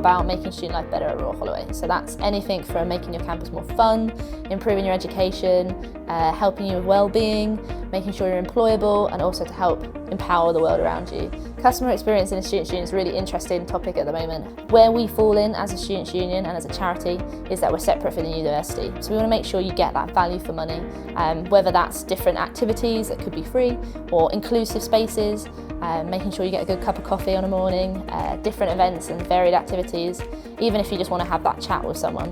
about making student life better at Royal Holloway. So that's anything from making your campus more fun, improving your education, helping you with well-being, making sure you're employable, and also to help empower the world around you. Customer experience in a students' union is a really interesting topic at the moment. Where we fall in as a students' union and as a charity is that we're separate from the university. So we want to make sure you get that value for money, whether that's different activities that could be free or inclusive spaces, making sure you get a good cup of coffee on a morning, different events and varied activities. Even if you just want to have that chat with someone,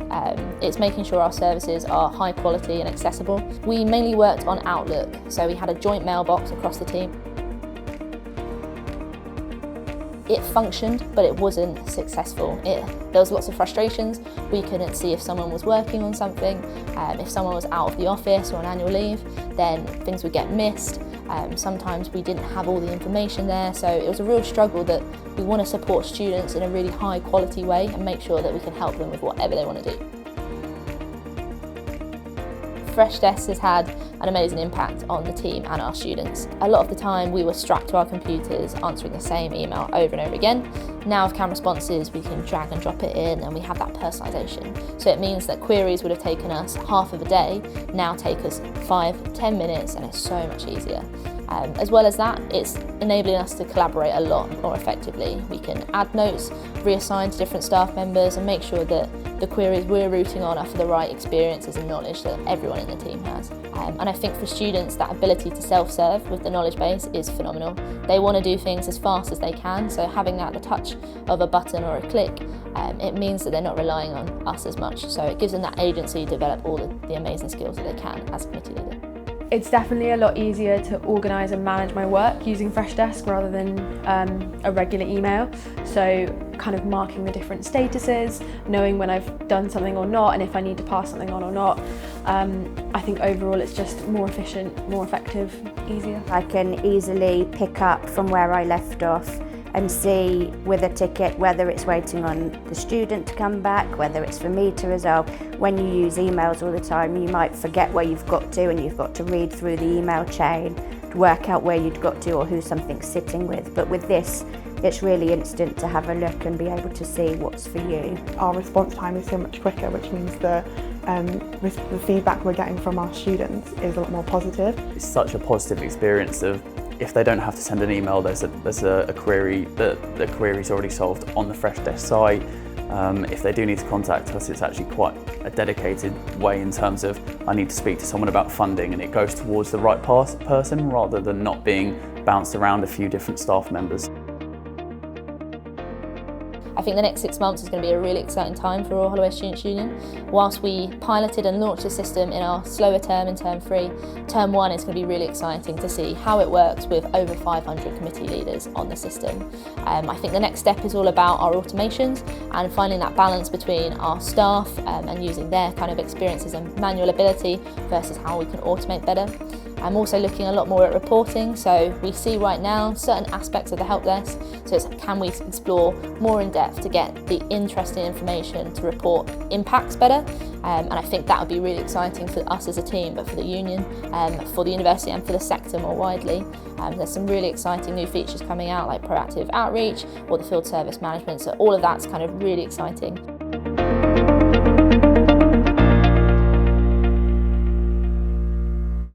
it's making sure our services are high quality and accessible. We mainly worked on Outlook, so we had a joint mailbox across the team. It functioned, but it wasn't successful. There was lots of frustrations. We couldn't see if someone was working on something. If someone was out of the office or on annual leave, then things would get missed. Sometimes we didn't have all the information there, so it was a real struggle that we want to support students in a really high quality way and make sure that we can help them with whatever they want to do. Freshdesk has had an amazing impact on the team and our students. A lot of the time we were strapped to our computers answering the same email over and over again. Now with CAM responses we can drag and drop it in and we have that personalisation. So it means that queries would have taken us half of a day, now take us 5-10 minutes, and it's so much easier. As well as that, it's enabling us to collaborate a lot more effectively. We can add notes, reassign to different staff members, and make sure that the queries we're routing on are for the right experiences and knowledge that everyone in the team has. And I think for students, that ability to self-serve with the knowledge base is phenomenal. They want to do things as fast as they can, so having that at the touch of a button or a click, it means that they're not relying on us as much. So it gives them that agency to develop all the amazing skills that they can as a committee leader. It's definitely a lot easier to organise and manage my work using Freshdesk rather than a regular email. So kind of marking the different statuses, knowing when I've done something or not, and if I need to pass something on or not. I think overall it's just more efficient, more effective, easier. I can easily pick up from where I left off and see with a ticket whether it's waiting on the student to come back, whether it's for me to resolve. When you use emails all the time, you might forget where you've got to, and you've got to read through the email chain to work out where you'd got to or who something's sitting with. But with this, it's really instant to have a look and be able to see what's for you. Our response time is so much quicker, which means the feedback we're getting from our students is a lot more positive. It's such a positive experience of, if they don't have to send an email, there's a query that the query's already solved on the Freshdesk site. If they do need to contact us, it's actually quite a dedicated way in terms of, I need to speak to someone about funding, and it goes towards the right person rather than not being bounced around a few different staff members. I think the next 6 months is going to be a really exciting time for Royal Holloway Students Union. Whilst we piloted and launched the system in our slower term in term 3, term 1 is going to be really exciting to see how it works with over 500 committee leaders on the system. I think the next step is all about our automations and finding that balance between our staff and using their kind of experiences and manual ability versus how we can automate better. I'm also looking a lot more at reporting, so we see right now certain aspects of the help desk, so it's can we explore more in depth to get the interesting information to report impacts better, and I think that would be really exciting for us as a team, but for the union, for the university and for the sector more widely. There's some really exciting new features coming out like proactive outreach or the field service management, so all of that's kind of really exciting